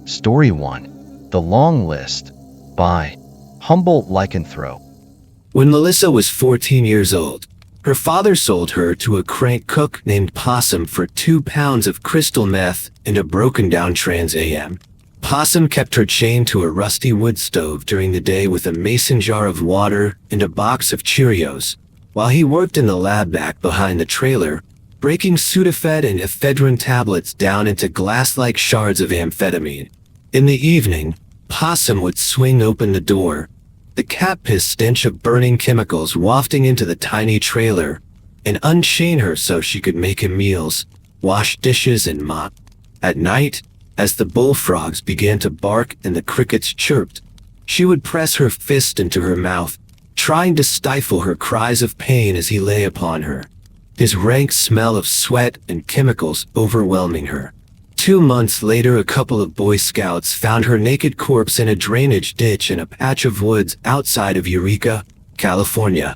Story 1. The Long List by Humble Lycanthrope. When Melissa was 14 years old, her father sold her to a crank cook named Possum for 2 pounds of crystal meth and a broken-down Trans Am. Possum kept her chained to a rusty wood stove during the day with a mason jar of water and a box of Cheerios, while he worked in the lab back behind the trailer, breaking Sudafed and ephedrine tablets down into glass-like shards of amphetamine. In the evening, Possum would swing open the door, the cat piss stench of burning chemicals wafting into the tiny trailer, and unchain her so she could make him meals, wash dishes, and mop. At night, as the bullfrogs began to bark and the crickets chirped, she would press her fist into her mouth, trying to stifle her cries of pain as he lay upon her, his rank smell of sweat and chemicals overwhelming her. 2 months later, a couple of Boy Scouts found her naked corpse in a drainage ditch in a patch of woods outside of Eureka, California.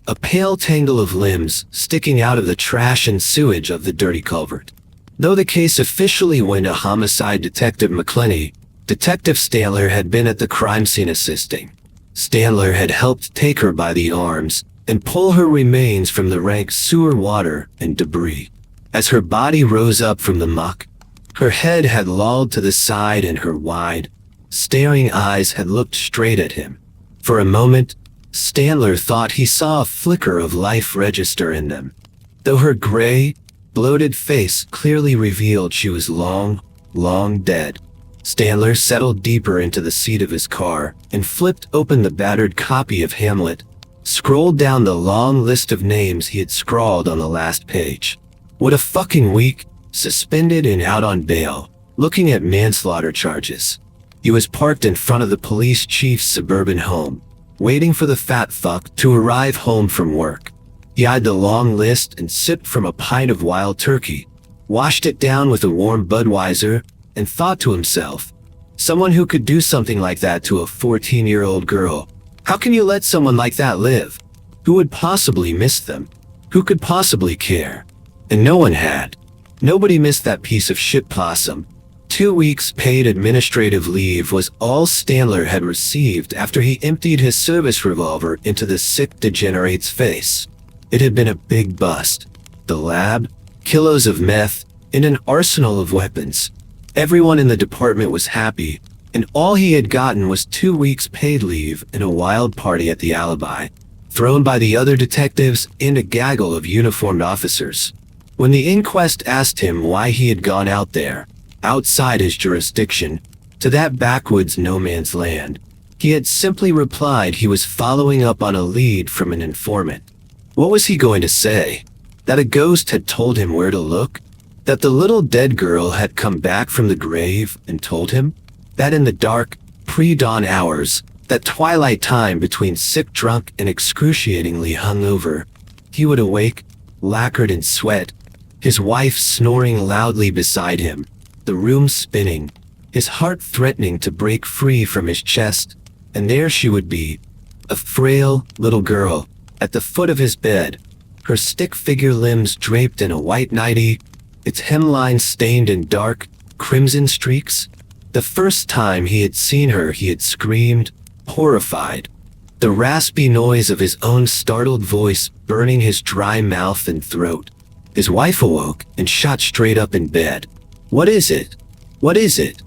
A pale tangle of limbs sticking out of the trash and sewage of the dirty culvert. Though the case officially went to homicide detective McClenney, Detective Stanler had been at the crime scene assisting. Stanler had helped take her by the arms and pull her remains from the rank sewer water and debris. As her body rose up from the muck, her head had lolled to the side and her wide, staring eyes had looked straight at him. For a moment, Stanler thought he saw a flicker of life register in them, though her gray, bloated face clearly revealed she was long, long dead. Stanler settled deeper into the seat of his car and flipped open the battered copy of Hamlet, scrolled down the long list of names he had scrawled on the last page. What a fucking week, suspended and out on bail, looking at manslaughter charges. He was parked in front of the police chief's suburban home, waiting for the fat fuck to arrive home from work. He eyed the long list and sipped from a pint of wild turkey, washed it down with a warm Budweiser, and thought to himself, someone who could do something like that to a 14-year-old girl. How can you let someone like that live? Who would possibly miss them? Who could possibly care? And no one had. Nobody missed that piece of shit Possum. 2 weeks paid administrative leave was all Stanler had received after he emptied his service revolver into the sick degenerate's face. It had been a big bust. The lab, kilos of meth, and an arsenal of weapons. Everyone in the department was happy, and all he had gotten was 2 weeks paid leave and a wild party at the Alibi, thrown by the other detectives and a gaggle of uniformed officers. When the inquest asked him why he had gone out there, outside his jurisdiction, to that backwoods no man's land, he had simply replied he was following up on a lead from an informant. What was he going to say? That a ghost had told him where to look? That the little dead girl had come back from the grave and told him? That in the dark, pre-dawn hours, that twilight time between sick drunk and excruciatingly hungover, he would awake, lacquered in sweat, his wife snoring loudly beside him, the room spinning, his heart threatening to break free from his chest, and there she would be, a frail little girl, at the foot of his bed, her stick-figure limbs draped in a white nightie, its hemline stained in dark, crimson streaks. The first time he had seen her, he had screamed, horrified, the raspy noise of his own startled voice burning his dry mouth and throat. His wife awoke and shot straight up in bed. What is it? What is it?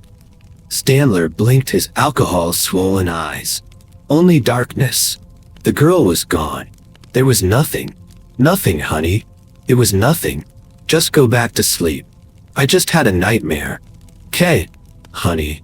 Stanler blinked his alcohol-swollen eyes. Only darkness. The girl was gone. There was nothing. Nothing, honey. It was nothing. Just go back to sleep. I just had a nightmare. 'Kay, honey.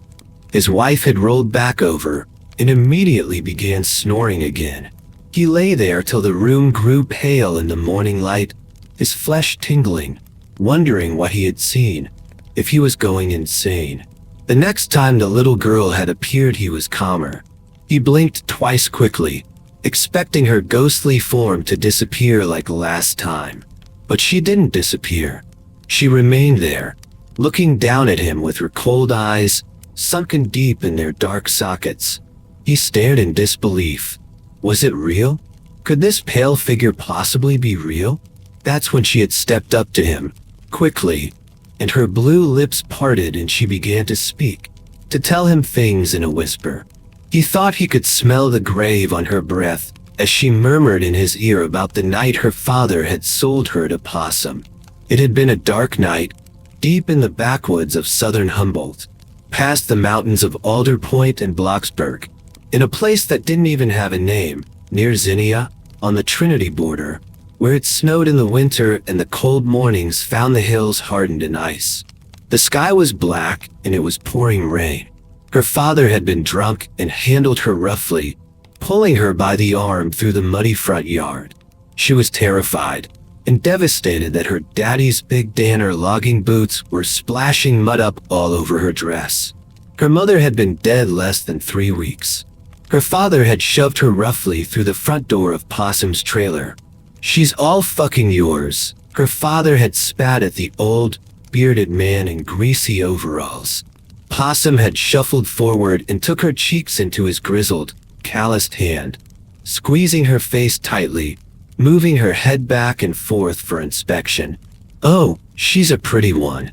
His wife had rolled back over and immediately began snoring again. He lay there till the room grew pale in the morning light, his flesh tingling, wondering what he had seen, if he was going insane. The next time the little girl had appeared, he was calmer. He blinked twice quickly, expecting her ghostly form to disappear like last time. But she didn't disappear. She remained there, looking down at him with her cold eyes, sunken deep in their dark sockets. He stared in disbelief. Was it real? Could this pale figure possibly be real? That's when she had stepped up to him, quickly, and her blue lips parted and she began to speak. to tell him things in a whisper. He thought he could smell the grave on her breath as she murmured in his ear about the night her father had sold her to Possum. It had been a dark night, deep in the backwoods of southern Humboldt, past the mountains of Alder Point and Bloxburg, in a place that didn't even have a name, near Zinnia, on the Trinity border, where it snowed in the winter and the cold mornings found the hills hardened in ice. The sky was black and it was pouring rain. Her father had been drunk and handled her roughly, pulling her by the arm through the muddy front yard. She was terrified and devastated that her daddy's big Danner logging boots were splashing mud up all over her dress. Her mother had been dead less than 3 weeks. Her father had shoved her roughly through the front door of Possum's trailer. "She's all fucking yours," her father had spat at the old, bearded man in greasy overalls. Possum had shuffled forward and took her cheeks into his grizzled, calloused hand, squeezing her face tightly, moving her head back and forth for inspection. "Oh, she's a pretty one.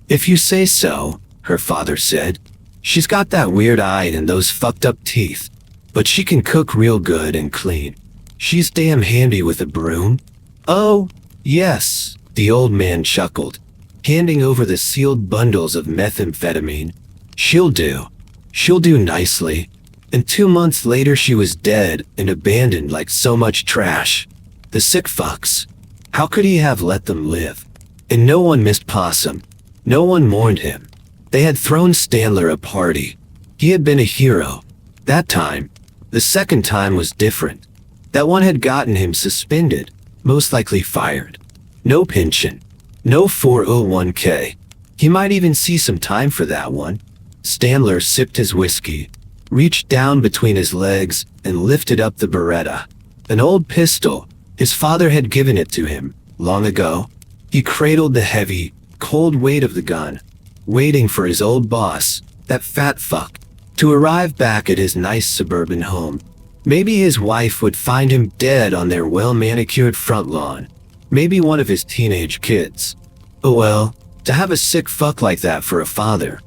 If you say so," her father said. "She's got that weird eye and those fucked up teeth, but she can cook real good and clean. She's damn handy with a broom." "Oh, yes," the old man chuckled, handing over the sealed bundles of methamphetamine. She'll do nicely." And 2 months later she was dead and abandoned like so much trash. The sick fucks. How could he have let them live? And no one missed Possum. No one mourned him. They had thrown Stanler a party. He had been a hero. That time. The second time was different. That one had gotten him suspended, most likely fired. No pension. No 401k. He might even see some time for that one. Stanler sipped his whiskey, reached down between his legs, and lifted up the Beretta. An old pistol. His father had given it to him, long ago. He cradled the heavy, cold weight of the gun, waiting for his old boss, that fat fuck, to arrive back at his nice suburban home. Maybe his wife would find him dead on their well-manicured front lawn. Maybe one of his teenage kids. Oh well, to have a sick fuck like that for a father.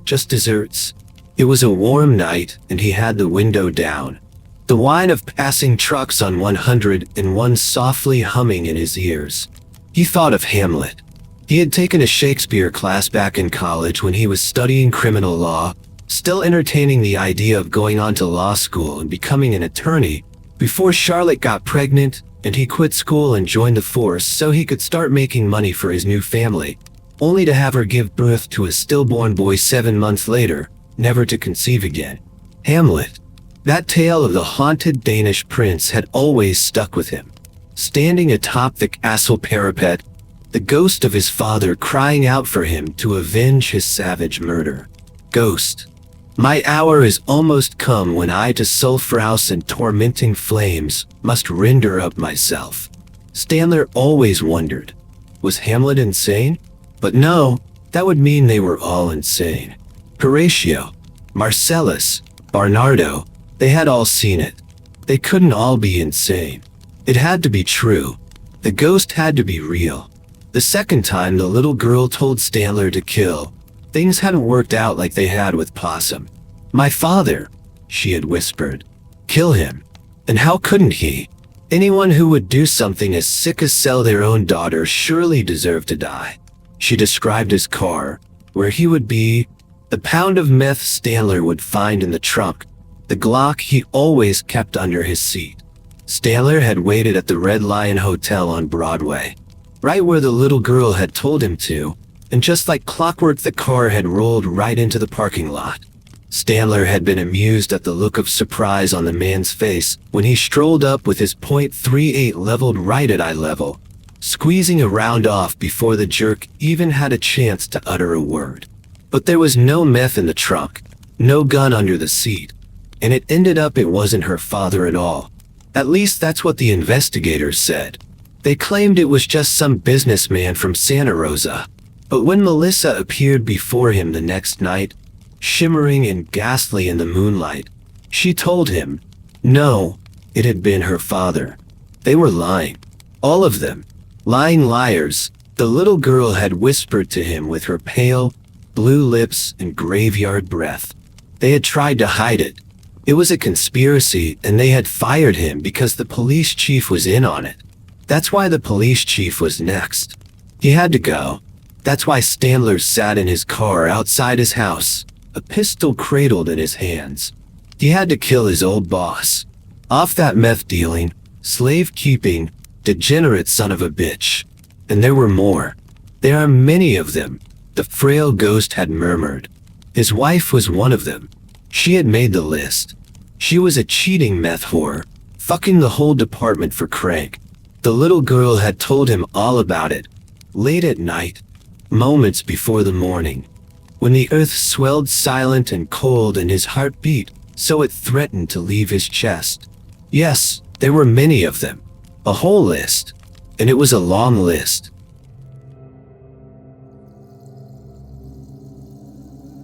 Just desserts. It was a warm night and he had the window down. The whine of passing trucks on 101 softly humming in his ears. He thought of Hamlet. He had taken a Shakespeare class back in college when he was studying criminal law, still entertaining the idea of going on to law school and becoming an attorney, before Charlotte got pregnant and he quit school and joined the force so he could start making money for his new family, only to have her give birth to a stillborn boy 7 months later, never to conceive again. Hamlet. That tale of the haunted Danish prince had always stuck with him. Standing atop the castle parapet, the ghost of his father crying out for him to avenge his savage murder. Ghost. My hour is almost come when I to sulphurous and tormenting flames must render up myself. Stanler always wondered, was Hamlet insane? But no, that would mean they were all insane. Horatio, Marcellus, Barnardo, they had all seen it. They couldn't all be insane. It had to be true. The ghost had to be real. The second time the little girl told Stanler to kill, things hadn't worked out like they had with Possum. My father, she had whispered. Kill him. And how couldn't he? Anyone who would do something as sick as sell their own daughter surely deserved to die. She described his car, where he would be, the pound of meth Stanler would find in the trunk, the Glock he always kept under his seat. Stanler had waited at the Red Lion Hotel on Broadway, right where the little girl had told him to, and just like clockwork the car had rolled right into the parking lot. Stanler had been amused at the look of surprise on the man's face when he strolled up with his .38 leveled right at eye level, squeezing a round off before the jerk even had a chance to utter a word. But there was no meth in the trunk, no gun under the seat, and it ended up it wasn't her father at all. At least that's what the investigators said. They claimed it was just some businessman from Santa Rosa. But when Melissa appeared before him the next night, shimmering and ghastly in the moonlight, she told him, no, it had been her father. They were lying. All of them. Lying liars, the little girl had whispered to him with her pale, blue lips and graveyard breath. They had tried to hide it. It was a conspiracy, and they had fired him because the police chief was in on it. That's why the police chief was next. He had to go. That's why Standler sat in his car outside his house, a pistol cradled in his hands. He had to kill his old boss. Off that meth dealing, slave keeping, degenerate son of a bitch. And there were more. There are many of them, the frail ghost had murmured. His wife was one of them. She had made the list. She was a cheating meth whore, fucking the whole department for Craig. The little girl had told him all about it, late at night, moments before the morning, when the earth swelled silent and cold and his heart beat so it threatened to leave his chest. Yes, there were many of them, a whole list, and it was a long list.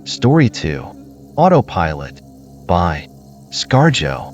Story 2. Autopilot by Scarjo.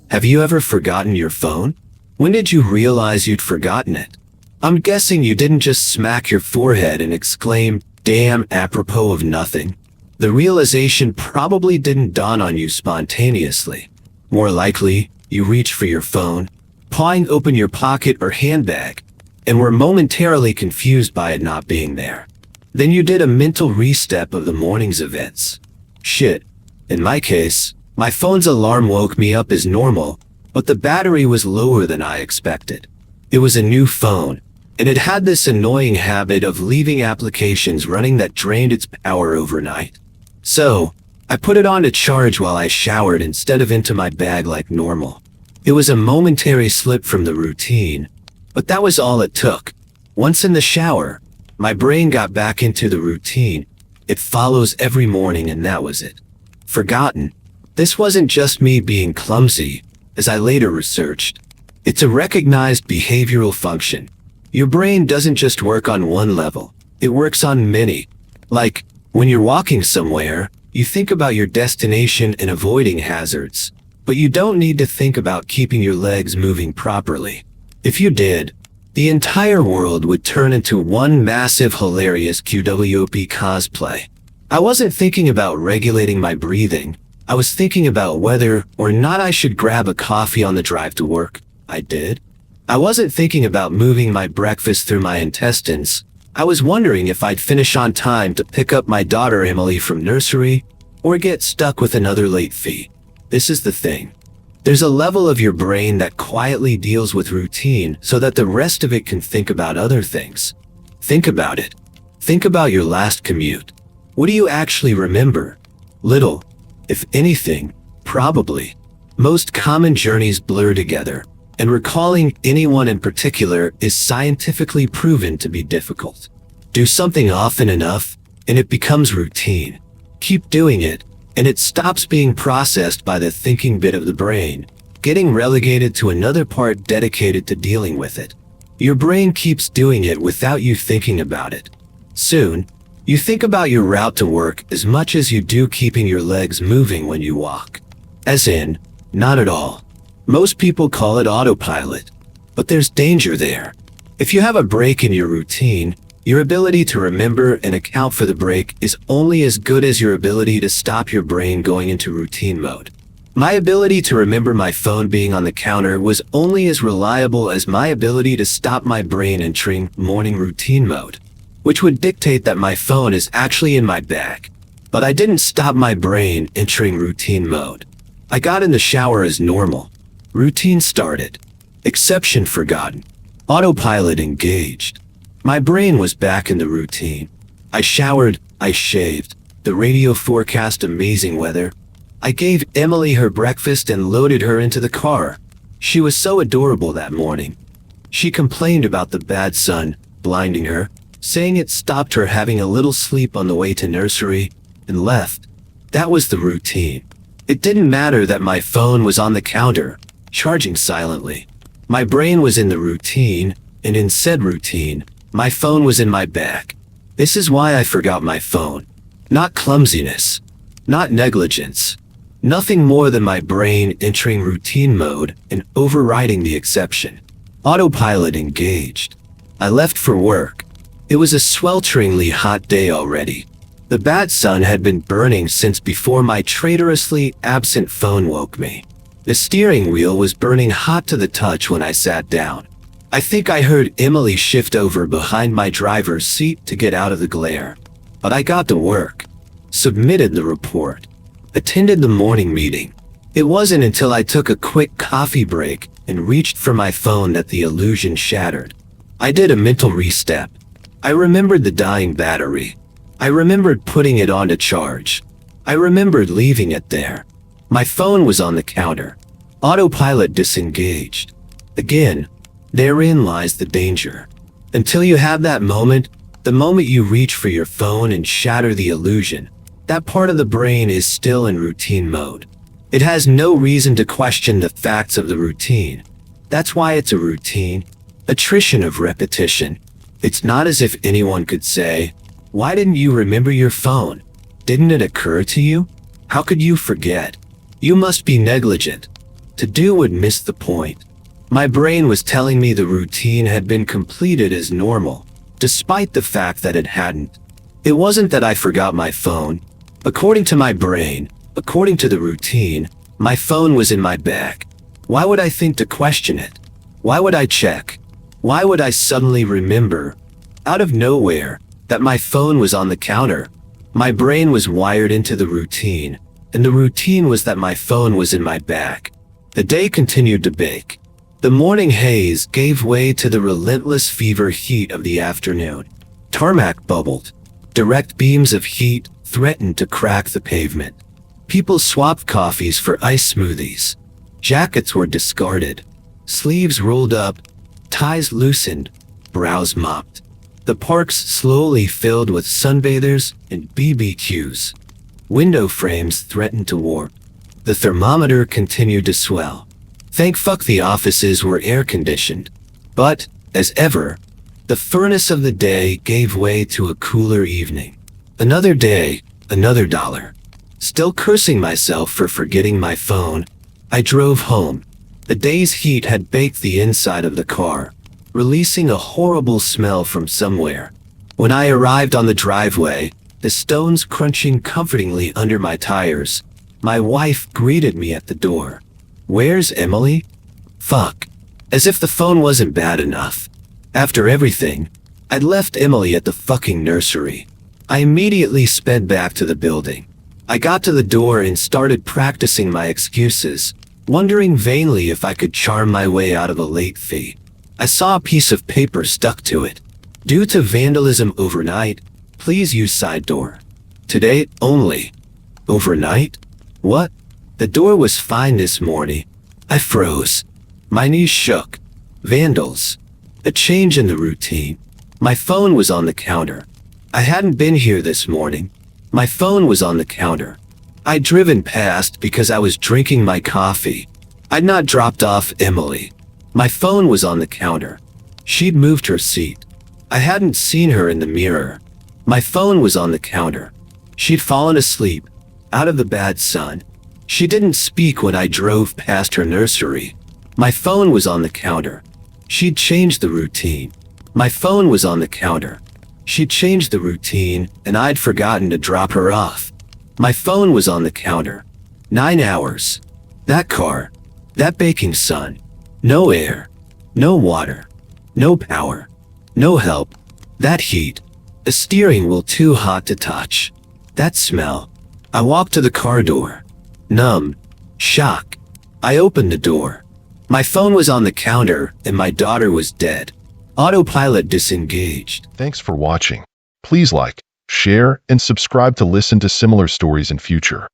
Have you ever forgotten your phone? When did you realize you'd forgotten it? I'm guessing you didn't just smack your forehead and exclaim, "Damn," apropos of nothing. The realization probably didn't dawn on you spontaneously. More likely, you reached for your phone, pawing open your pocket or handbag, and were momentarily confused by it not being there. Then you did a mental restep of the morning's events. Shit. In my case, my phone's alarm woke me up as normal, but the battery was lower than I expected. It was a new phone, and it had this annoying habit of leaving applications running that drained its power overnight. So, I put it on to charge while I showered instead of into my bag like normal. It was a momentary slip from the routine, but that was all it took. Once in the shower, my brain got back into the routine. It follows every morning, and that was it. Forgotten. This wasn't just me being clumsy, as I later researched. It's a recognized behavioral function. Your brain doesn't just work on one level, it works on many. Like, when you're walking somewhere, you think about your destination and avoiding hazards, but you don't need to think about keeping your legs moving properly. If you did, the entire world would turn into one massive hilarious QWOP cosplay. I wasn't thinking about regulating my breathing. I was thinking about whether or not I should grab a coffee on the drive to work. I did. I wasn't thinking about moving my breakfast through my intestines. I was wondering if I'd finish on time to pick up my daughter Emily from nursery or get stuck with another late fee. This is the thing. There's a level of your brain that quietly deals with routine so that the rest of it can think about other things. Think about it. Think about your last commute. What do you actually remember? Little. If anything, probably. Most common journeys blur together, and recalling anyone in particular is scientifically proven to be difficult. Do something often enough, and it becomes routine. Keep doing it, and it stops being processed by the thinking bit of the brain, getting relegated to another part dedicated to dealing with it. Your brain keeps doing it without you thinking about it. Soon, you think about your route to work as much as you do keeping your legs moving when you walk. As in, not at all. Most people call it autopilot, but there's danger there. If you have a break in your routine, your ability to remember and account for the break is only as good as your ability to stop your brain going into routine mode. My ability to remember my phone being on the counter was only as reliable as my ability to stop my brain entering morning routine mode, which would dictate that my phone is actually in my bag. But I didn't stop my brain entering routine mode. I got in the shower as normal. Routine started. Exception forgotten. Autopilot engaged. My brain was back in the routine. I showered, I shaved. The radio forecast amazing weather. I gave Emily her breakfast and loaded her into the car. She was so adorable that morning. She complained about the bad sun, blinding her, saying it stopped her having a little sleep on the way to nursery, and left. That was the routine. It didn't matter that my phone was on the counter, charging silently. My brain was in the routine, and in said routine, my phone was in my bag. This is why I forgot my phone. Not clumsiness. Not negligence. Nothing more than my brain entering routine mode and overriding the exception. Autopilot engaged. I left for work. It was a swelteringly hot day already. The bad sun had been burning since before my traitorously absent phone woke me. The steering wheel was burning hot to the touch when I sat down. I think I heard Emily shift over behind my driver's seat to get out of the glare. But I got to work, submitted the report, attended the morning meeting. It wasn't until I took a quick coffee break and reached for my phone that the illusion shattered. I did a mental restep. I remembered the dying battery. I remembered putting it on to charge. I remembered leaving it there. My phone was on the counter. Autopilot disengaged. Again, therein lies the danger. Until you have that moment, the moment you reach for your phone and shatter the illusion, that part of the brain is still in routine mode. It has no reason to question the facts of the routine. That's why it's a routine. Attrition of repetition. It's not as if anyone could say, "Why didn't you remember your phone? Didn't it occur to you? How could you forget? You must be negligent." To do would miss the point. My brain was telling me the routine had been completed as normal, despite the fact that it hadn't. It wasn't that I forgot my phone. According to my brain, according to the routine, my phone was in my bag. Why would I think to question it? Why would I check? Why would I suddenly remember, out of nowhere, that my phone was on the counter? My brain was wired into the routine, and the routine was that my phone was in my bag. The day continued to bake. The morning haze gave way to the relentless fever heat of the afternoon. Tarmac bubbled. Direct beams of heat threatened to crack the pavement. People swapped coffees for ice smoothies. Jackets were discarded. Sleeves rolled up. Ties loosened. Brows mopped. The parks slowly filled with sunbathers and BBQs. Window frames threatened to warp. The thermometer continued to swell. Thank fuck the offices were air-conditioned. But, as ever, the furnace of the day gave way to a cooler evening. Another day, another dollar. Still cursing myself for forgetting my phone, I drove home. The day's heat had baked the inside of the car, releasing a horrible smell from somewhere. When I arrived on the driveway, the stones crunching comfortingly under my tires, my wife greeted me at the door. "Where's Emily?" Fuck. As if the phone wasn't bad enough. After everything, I'd left Emily at the fucking nursery. I immediately sped back to the building. I got to the door and started practicing my excuses, wondering vainly if I could charm my way out of a late fee. I saw a piece of paper stuck to it. "Due to vandalism overnight, please use side door. Today only." Overnight? What? The door was fine this morning. I froze. My knees shook. Vandals. A change in the routine. My phone was on the counter. I hadn't been here this morning. My phone was on the counter. I'd driven past because I was drinking my coffee. I'd not dropped off Emily. My phone was on the counter. She'd moved her seat. I hadn't seen her in the mirror. My phone was on the counter. She'd fallen asleep, out of the bad sun. She didn't speak when I drove past her nursery. My phone was on the counter. She'd changed the routine. My phone was on the counter. She'd changed the routine, and I'd forgotten to drop her off. My phone was on the counter. 9 hours. That car. That baking sun. No air. No water. No power. No help. That heat. A steering wheel too hot to touch. That smell. I walked to the car door. Numb. Shock. I opened the door. My phone was on the counter, and my daughter was dead. Autopilot disengaged. Thanks for watching. Please like, share, and subscribe to listen to similar stories in future.